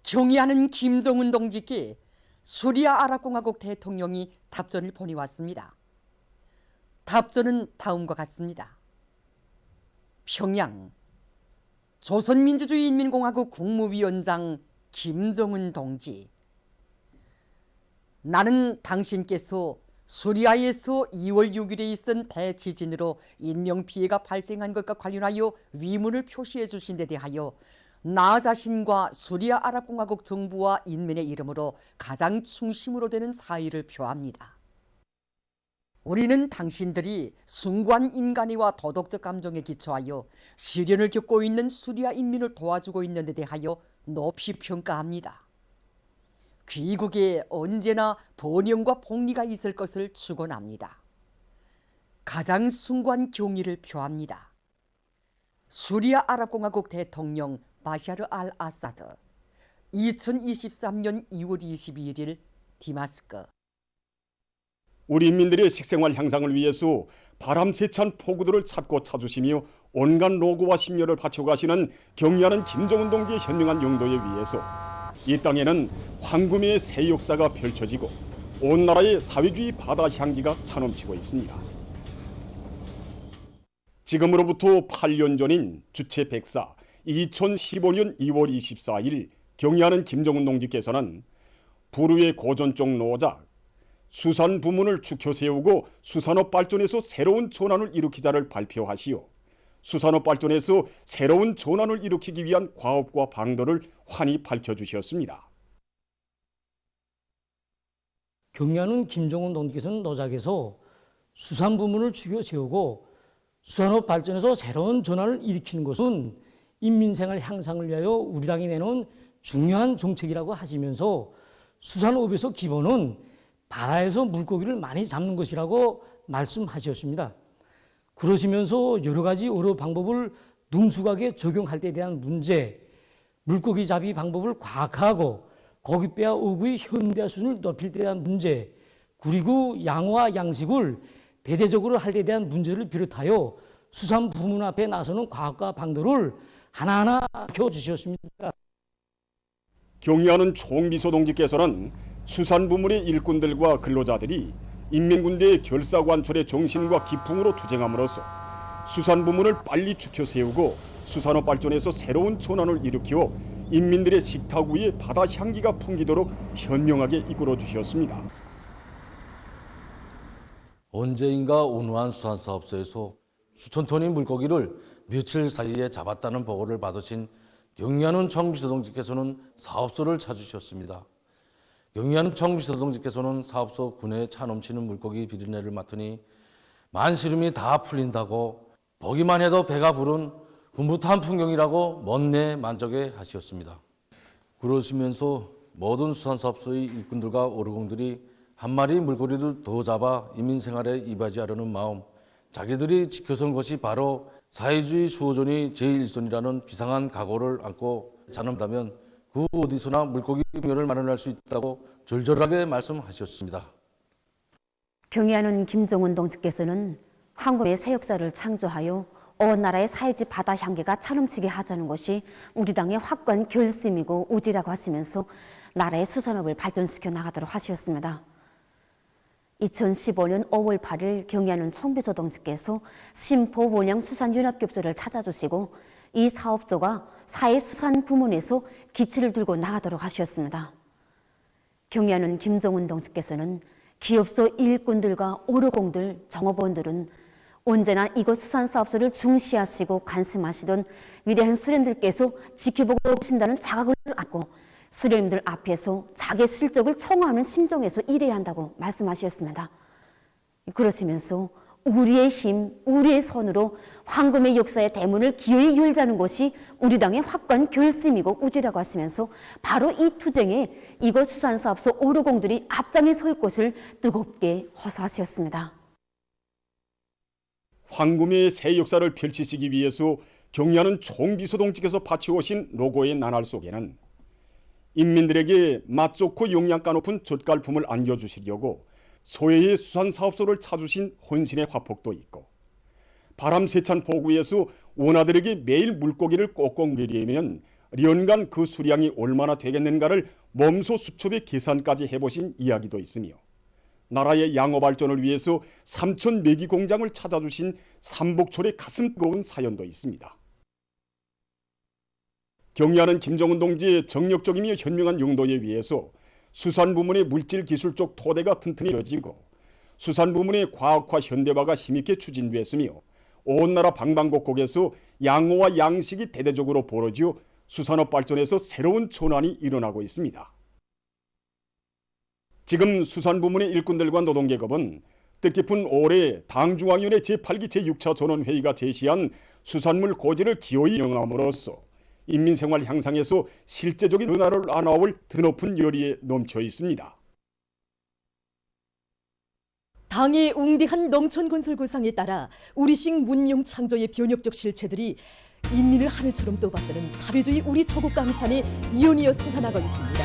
경의하는 김정은 동지께 수리아 아랍공화국 대통령이 답전을 보내왔습니다. 답전은 다음과 같습니다. 평양 조선민주주의인민공화국 국무위원장 김정은 동지, 나는 당신께서 수리아에서 2월 6일에 있은 대지진으로 인명피해가 발생한 것과 관련하여 위문을 표시해 주신 데 대하여 나 자신과 수리아 아랍공화국 정부와 인민의 이름으로 가장 중심으로 되는 사의를 표합니다. 우리는 당신들이 숭고한 인간의와 도덕적 감정에 기초하여 시련을 겪고 있는 수리아 인민을 도와주고 있는 데 대하여 높이 평가합니다. 귀국에 언제나 번영과 복리가 있을 것을 축원합니다. 가장 숭고한 경의를 표합니다. 수리아 아랍공화국 대통령 바샤르 알 아사드, 2023년 2월 22일 디마스크. 우리 인민들의 식생활 향상을 위해서 바람세찬 포구들을 찾고 찾으시며 온갖 노고와 심려를 바쳐가시는 경의하는 김정은 동지의 현명한 용도에 위해서 이 땅에는 황금의 새 역사가 펼쳐지고 온 나라의 사회주의 바다 향기가 차넘치고 있습니다. 지금으로부터 8년 전인 주체 104 2015년 2월 24일 경의하는 김정은 동지께서는 부르의 고전적 노작 수산 부문을 축혀 세우고 수산업 발전에서 새로운 전환을 일으키자를 발표하시어 수산업 발전에서 새로운 전환을 일으키기 위한 과업과 방도를 환히 밝혀주셨습니다. 경의하는 김정은 동지께서는 노작에서 수산 부문을 축여 세우고 수산업 발전에서 새로운 전환을 일으키는 것은 인민생활 향상을 위하여 우리 당이 내놓은 중요한 정책이라고 하시면서 수산업에서 기본은 바다에서 물고기를 많이 잡는 것이라고 말씀하셨습니다. 그러시면서 여러 가지 어로 방법을 능숙하게 적용할 때에 대한 문제, 물고기 잡이 방법을 과학화하고 고깃배와 어구의 현대화 수준을 높일 때에 대한 문제, 그리고 양호와 양식을 대대적으로 할 때에 대한 문제를 비롯하여 수산 부문 앞에 나서는 과학과 방도를 하나하나 펴주셨습니다. 경의하는 총비서 동지께서는 수산 부문의 일꾼들과 근로자들이 인민군대의 결사관철의 정신과 기풍으로 투쟁함으로써 수산 부문을 빨리 축혀 세우고 수산업 발전에서 새로운 전환을 일으키어 인민들의 식탁 위에 바다 향기가 풍기도록 현명하게 이끌어 주셨습니다. 언제인가 온화한 수산사업소에서 수천 톤의 물고기를 며칠 사이에 잡았다는 보고를 받으신 경의하는 총비서 동지께서는 사업소를 찾으셨습니다. 경의하는 총비서 동지께서는 사업소 군에 차 넘치는 물고기 비린내를 맡으니 만시름이 다 풀린다고 보기만 해도 배가 부른 흐뭇한 풍경이라고 먼내 만족해 하셨습니다. 그러시면서 모든 수산사업소의 일꾼들과 어르공들이 한 마리 물고기를 더 잡아 인민생활에 이바지하려는 마음, 자기들이 지켜선 것이 바로 사회주의 수호전이 제1선이라는 비상한 각오를 안고 자는다면 그 어디서나 물고기 분열을 마련할 수 있다고 절절하게 말씀하셨습니다. 경의하는 김정은 동지께서는 황금의 새 역사를 창조하여 온 나라의 사회주의 바다 향기가 차넘치게 하자는 것이 우리 당의 확고한 결심이고 의지라고 하시면서 나라의 수산업을 발전시켜 나가도록 하셨습니다. 2015년 5월 8일 경의하는 총비서 동지께서 심포 원양 수산연합교섭소를 찾아주시고 이 사업소가 사회수산 부문에서 기치를 들고 나가도록 하셨습니다. 경의하는 김정은 동지께서는 기업소 일꾼들과 어르공들, 정업원들은 언제나 이곳 수산사업소를 중시하시고 관심하시던 위대한 수령들께서 지켜보고 계신다는 자각을 안고 수령님들 앞에서 자기 실적을 청구하는 심정에서 일해야 한다고 말씀하셨습니다. 그러시면서 우리의 힘, 우리의 손으로 황금의 역사의 대문을 기어이 열자는 것이 우리 당의 확고한 결심이고 의지라고 하시면서 바로 이 투쟁에 이곳 수산사업소 어르공들이 앞장에 설 것을 뜨겁게 호소하셨습니다. 황금의 새 역사를 펼치시기 위해서 경의하는 총비서 동지께서 바쳐오신 로고의 나날 속에는 인민들에게 맛 좋고 영양가 높은 젓갈품을 안겨주시려고 소해의 수산사업소를 찾으신 혼신의 화폭도 있고 바람 세찬 포구에서 원아들에게 매일 물고기를 꼭꼭 먹이려면 연간 그 수량이 얼마나 되겠는가를 몸소 수첩에 계산까지 해보신 이야기도 있으며 나라의 양호 발전을 위해서 삼천 메기 공장을 찾아주신 삼복철의 가슴 뜨거운 사연도 있습니다. 경의하는 김정은 동지의 정력적이며 현명한 용도에 의해서 수산 부문의 물질 기술적 토대가 튼튼히 이어지고 수산 부문의 과학화 현대화가 힘있게 추진됐으며 온 나라 방방곡곡에서 양호와 양식이 대대적으로 벌어지어 수산업 발전에서 새로운 전환이 일어나고 있습니다. 지금 수산 부문의 일꾼들과 노동계급은 뜻깊은 올해 당중앙위원회 제8기 제6차 전원회의가 제시한 수산물 고지를 기어이 이용함으로써 인민생활 향상에서 실제적인 변화를 안아올 드높은 열의에 넘쳐 있습니다. 당의 웅대한 농촌 건설 구상에 따라 우리식 문명 창조의 변혁적 실체들이 인민을 하늘처럼 떠받드는 사회주의 우리 조국 강산에 이연이어 생산하고 있습니다.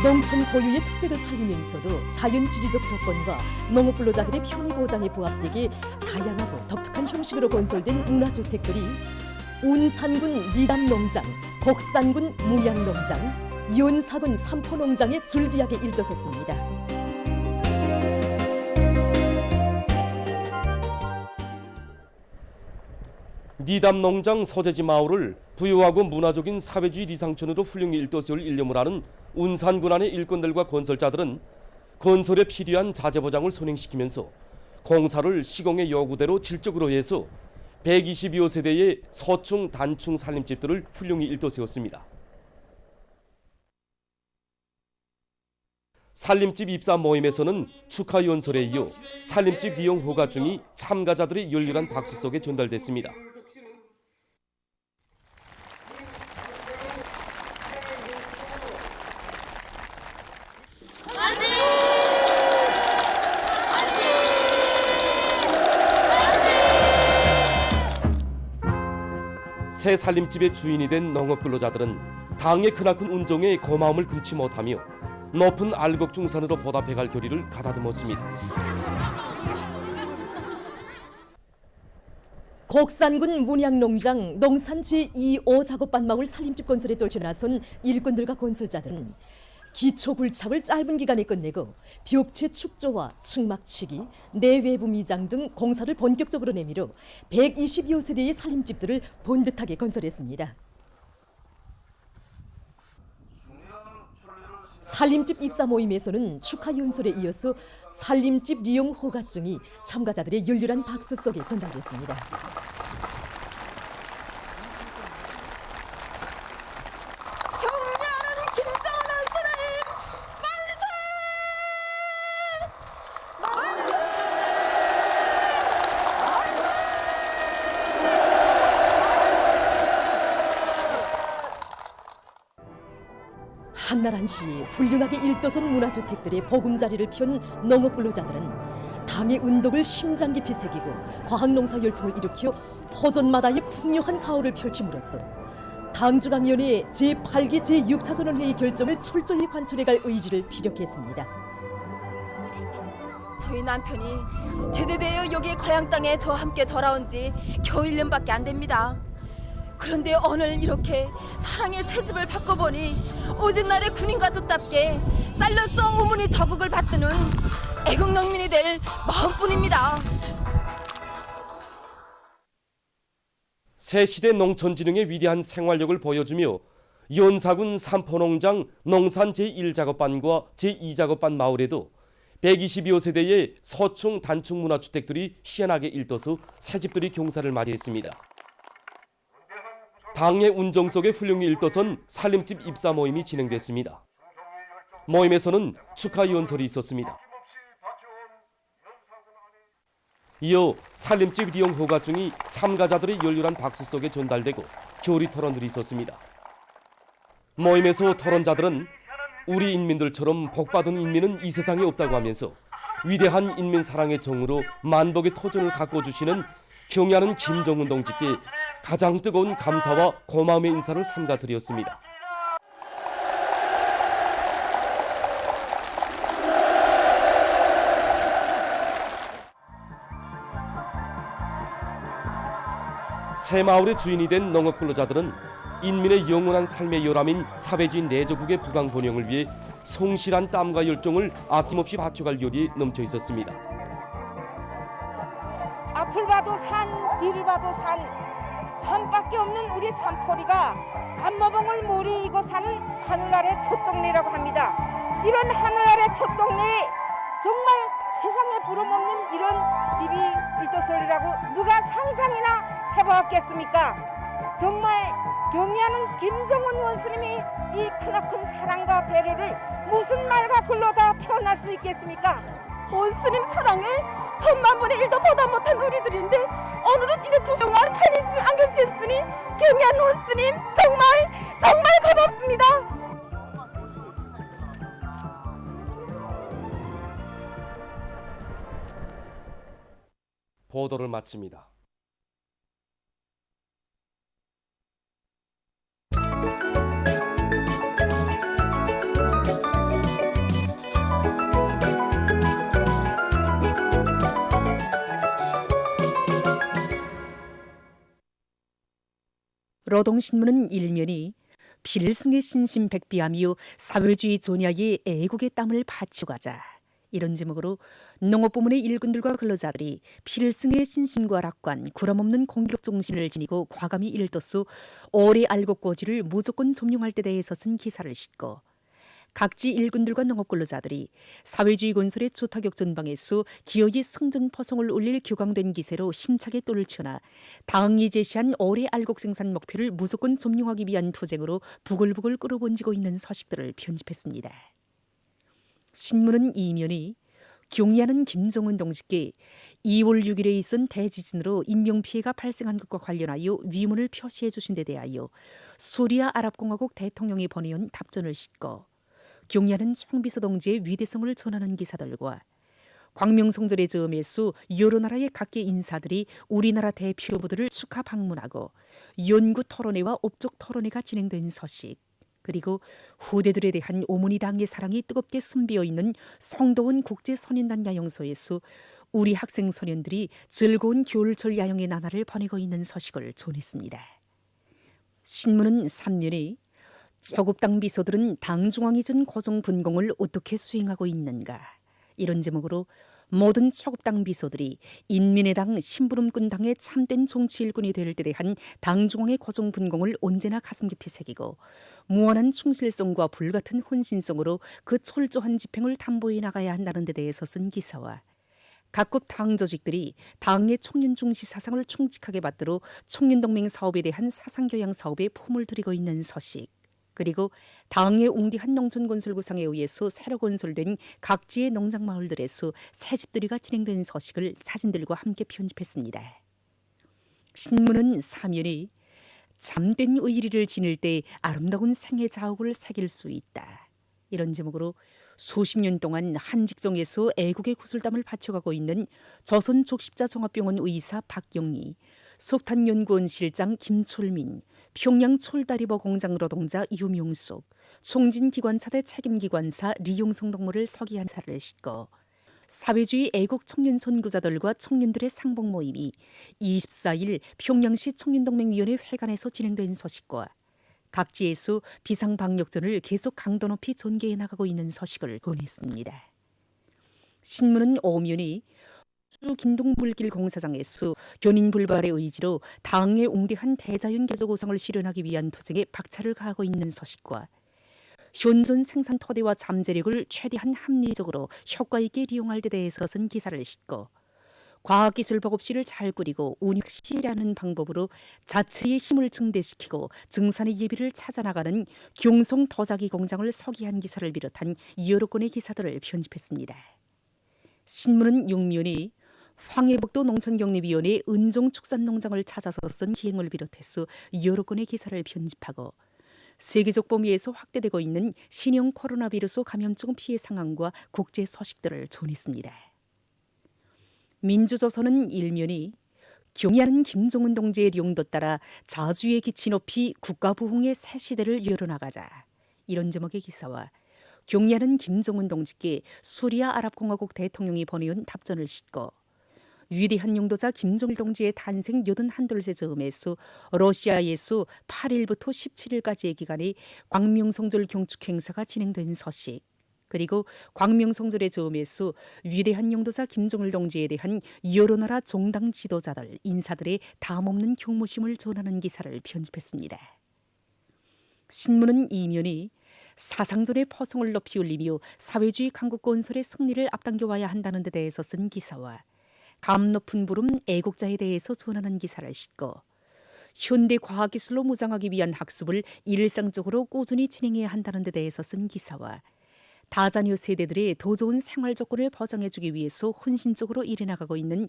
농촌 고유의 특색을 살리면서도 자연지리적 조건과 농업 근로자들의 편의 보장에 부합되게 다양하고 독특한 형식으로 건설된 문화주택들이 운산군 니담농장, 곡산군 문양농장, 연사군 삼포농장에 줄비하게 일떠섰습니다. 니담농장 서재지 마을을 부유하고 문화적인 사회주의 리상촌으로 훌륭히 일떠세울 일념을 하는 운산군 안의 일꾼들과 건설자들은 건설에 필요한 자재보장을 선행시키면서 공사를 시공의 요구대로 질적으로 해서 122호 세대의 서충, 단충 살림집들을 훌륭히 일떠세웠습니다. 살림집 입사 모임에서는 축하 연설에 이어 살림집 이용 허가증이 참가자들의 열렬한 박수 속에 전달됐습니다. 새 살림집의 주인이 된 농업근로자들은 당의 크나큰 운정에 고마움을 금치 못하며 높은 알곡중산으로 보답해갈 결의를 가다듬었습니다. 곡산군 문양농장 농산 제2호 작업반마을 살림집 건설에 떨쳐 나선 일꾼들과 건설자들은 기초 굴착을 짧은 기간에 끝내고 벽체 축조와 측막치기, 내외부 미장 등 공사를 본격적으로 내밀어 122호 세대의 살림집들을 번듯하게 건설했습니다. 살림집 입사 모임에서는 축하 연설에 이어서 살림집 리용 허가증이 참가자들의 열렬한 박수 속에 전달됐습니다. 한날 한시 훌륭하게 일떠선 문화주택들의 보금자리를 편 농업근로자들은 당의 운동을 심장 깊이 새기고 과학농사 열풍을 일으켜 포전마다의 풍요한 가호를 펼침으로써 당중앙위원회 제8기 제6차 전원회의 결정을 철저히 관철해갈 의지를 피력했습니다. 저희 남편이 제대되어 여기 고향 땅에 저와 함께 돌아온 지 겨우 1년밖에 안 됩니다. 그런데 오늘 이렇게 사랑의 새집을 바꿔보니 오진날의 군인가족답게 쌀로써 어머니 저국을 받드는 애국농민이 될 마음뿐입니다. 새 시대 농촌진흥의 위대한 생활력을 보여주며 연사군 삼포농장 농산 제1작업반과 제2작업반 마을에도 122호 세대의 서충, 단충 문화주택들이 희한하게 일떠서 새집들이 경사를 맞이했습니다. 당의 운정 속에 훌륭히 일떠선 살림집 입사 모임이 진행됐습니다. 모임에서는 축하 연설이 있었습니다. 이어 살림집 리용 허가증이 참가자들의 열렬한 박수 속에 전달되고 교리 토론들이 있었습니다. 모임에서 토론자들은 우리 인민들처럼 복받은 인민은 이 세상에 없다고 하면서 위대한 인민 사랑의 정으로 만복의 토전을 가꿔주시는 경의하는 김정은 동지께 가장 뜨거운 감사와 고마움의 인사를 삼가 드렸습니다. 새마을의 주인이 된 농업 근로자들은 인민의 영원한 삶의 요람인 사회주의 내조국의 부강 번영을 위해 성실한 땀과 열정을 아낌없이 바쳐갈 요리에 넘쳐 있었습니다. 앞을 봐도 산, 뒤를 봐도 산, 산밖에 없는 우리 산포리가 감모봉을 모리 이고 사는 하늘 아래 첫 동네라고 합니다. 이런 하늘 아래 첫 동네 정말 세상에 부름없는 이런 집이 일도설이라고 누가 상상이나 해보았겠습니까? 정말 경의하는 김정은 원수님이 이 크나큰 사랑과 배려를 무슨 말과 글로 다 표현할 수 있겠습니까? 원스님 사랑을 천만 분의 1도 보다 못한 우리들인데 오늘은 이래 두종한 살리지 안겨주셨으니 경의한 원스님 정말 고맙습니다. 보도를 마칩니다. 노동신문은 일면이 필승의 신심 백비하며 사회주의 존야의 애국의 땀을 바치고가자 이런 제목으로 농업부문의 일꾼들과 근로자들이 필승의 신심과 낙관, 구람없는 공격 정신을 지니고 과감히 일도수 오래 알곡고지를 무조건 점령할 때 대해서 쓴 기사를 싣고 각지 일꾼들과 농업근로자들이 사회주의 건설의 주타격 전방에서 기어이 승전 포성을 올릴 교강된 기세로 힘차게 똘을 치나 당이 제시한 올해 알곡 생산 목표를 무조건 점령하기 위한 투쟁으로 부글부글 끌어번지고 있는 소식들을 편집했습니다. 신문은 이면이 경의하는 김정은 동지께 2월 6일에 있은 대지진으로 인명피해가 발생한 것과 관련하여 위문을 표시해 주신 데 대하여 수리아 아랍공화국 대통령이 보내온 답전을 싣고 경의하는 총비서 동지의 위대성을 전하는 기사들과 광명성절의 즈음에서 여러 나라의 각계 인사들이 우리나라 대표부들을 축하 방문하고 연구 토론회와 업적 토론회가 진행된 소식, 그리고 후대들에 대한 오문이 당의 사랑이 뜨겁게 숨비어 있는 성도원 국제선인단 야영소에서 우리 학생 선연들이 즐거운 겨울철 야영의 나날을 보내고 있는 소식을 전했습니다. 신문은 3면에 초급당 비서들은 당 중앙이 준 고정 분공을 어떻게 수행하고 있는가, 이런 제목으로 모든 초급당 비서들이 인민의 당 심부름꾼당의 참된 정치 일꾼이 될 때 대한 당 중앙의 고정 분공을 언제나 가슴 깊이 새기고 무한한 충실성과 불같은 헌신성으로 그 철저한 집행을 담보해 나가야 한다는 데 대해서 쓴 기사와 각급 당 조직들이 당의 청년 중시 사상을 충직하게 받들어 청년동맹 사업에 대한 사상교양 사업에 품을 들이고 있는 소식, 그리고 당의 웅디한 농촌건설구상에 의해서 새로 건설된 각지의 농장마을들에서 새집들이가 진행된 소식을 사진들과 함께 편집했습니다. 신문은 사면에 참된 의리를 지닐 때 아름다운 생애 자욱을 새길 수 있다, 이런 제목으로 수십 년 동안 한 직종에서 애국의 구슬땀을 바쳐가고 있는 조선족십자종합병원 의사 박경희, 석탄연구원 실장 김철민, 평양 철다리버 공장 노동자 유명숙, 총진기관차대 책임기관사 리용성 동무를 서기한 사를 싣고 사회주의 애국 청년 선구자들과 청년들의 상봉 모임이 24일 평양시 청년동맹위원회 회관에서 진행된 소식과 각지에서 비상방역전을 계속 강도 높이 전개해 나가고 있는 소식을 전했습니다. 신문은 오면이 긴동물길 공사장에서 견인 불발의 의지로 당의 웅대한 대자연 개조구상을 실현하기 위한 투쟁에 박차를 가하고 있는 소식과 현존 생산 토대와 잠재력을 최대한 합리적으로 효과 있게 이용할 데 대해서 쓴 기사를 싣고 과학기술 보급실을 잘 꾸리고 운영시라는 방법으로 자체의 힘을 증대시키고 증산의 예비를 찾아나가는 경송 도자기 공장을 서기한 기사를 비롯한 여러 건의 기사들을 편집했습니다. 신문은 6면이 황해북도 농촌격리위원회 은종축산농장을 찾아서 쓴 기행을 비롯해서 여러 건의 기사를 편집하고 세계적 범위에서 확대되고 있는 신형 코로나 비루스 감염증 피해 상황과 국제 소식들을 전했습니다. 민주조선은 일면이 경의하는 김정은 동지의 용도 따라 자주의 기치 높이 국가 부흥의 새 시대를 열어나가자, 이런 제목의 기사와 경의하는 김정은 동지께 수리아 아랍공화국 대통령이 보내온 답전을 싣고 위대한 용도자 김정일 동지의 탄생 81돌째 즈음에서 러시아에서 8일부터 17일까지의 기간에 광명성절 경축 행사가 진행된 소식, 그리고 광명성절의 즈음에서 위대한 용도자 김정일 동지에 대한 여러 나라 정당 지도자들, 인사들의 담없는 경무심을 전하는 기사를 편집했습니다. 신문은 이면이 사상전의 포성을 높이 올리며 사회주의 강국 건설의 승리를 앞당겨와야 한다는 데 대해서 쓴 기사와 감 높은 부름 애국자에 대해서 전하는 기사를 싣고 현대 과학기술로 무장하기 위한 학습을 일상적으로 꾸준히 진행해야 한다는 데 대해서 쓴 기사와 다자녀 세대들의 더 좋은 생활 조건을 보장해주기 위해서 헌신적으로 일해나가고 있는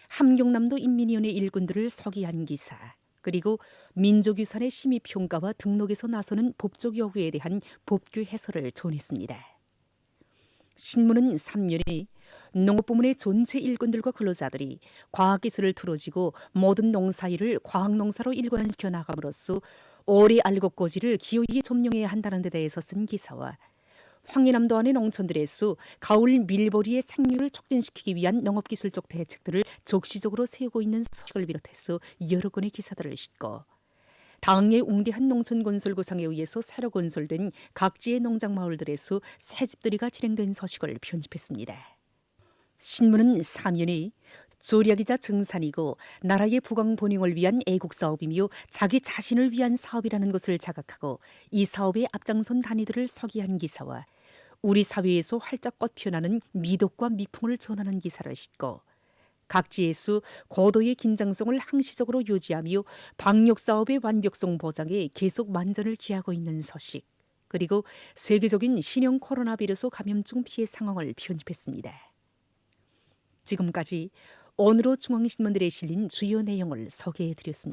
함경남도 인민위원회 일꾼들을 소개한 기사, 그리고 민족유산의 심의평가와 등록에서 나서는 법적 요구에 대한 법규 해설을 전했습니다. 신문은 3년에 농업부문의 전체 일꾼들과 근로자들이 과학기술을 틀어지고 모든 농사일을 과학농사로 일관시켜 나감으로써 오래 알곡고지를 기어이 점령해야 한다는 데 대해서 쓴 기사와 황해남도 안의 농촌들에서 가을 밀보리의 생육을 촉진시키기 위한 농업기술적 대책들을 적시적으로 세우고 있는 소식을 비롯해서 여러 건의 기사들을 싣고 당의 웅대한 농촌건설구상에 의해서 새로 건설된 각지의 농장마을들에서 새집들이가 진행된 소식을 편집했습니다. 신문은 사면이 조력이자 정산이고 나라의 부강 번영을 위한 애국사업이며 자기 자신을 위한 사업이라는 것을 자각하고 이 사업에 앞장선 단위들을 소개한 기사와 우리 사회에서 활짝 꽃피어나는 미덕과 미풍을 전하는 기사를 싣고 각지에서 고도의 긴장성을 항시적으로 유지하며 방역사업의 완벽성 보장에 계속 만전을 기하고 있는 소식, 그리고 세계적인 신형 코로나 바이러스 감염증 피해 상황을 편집했습니다. 지금까지 오늘의 중앙신문들에 실린 주요 내용을 소개해드렸습니다.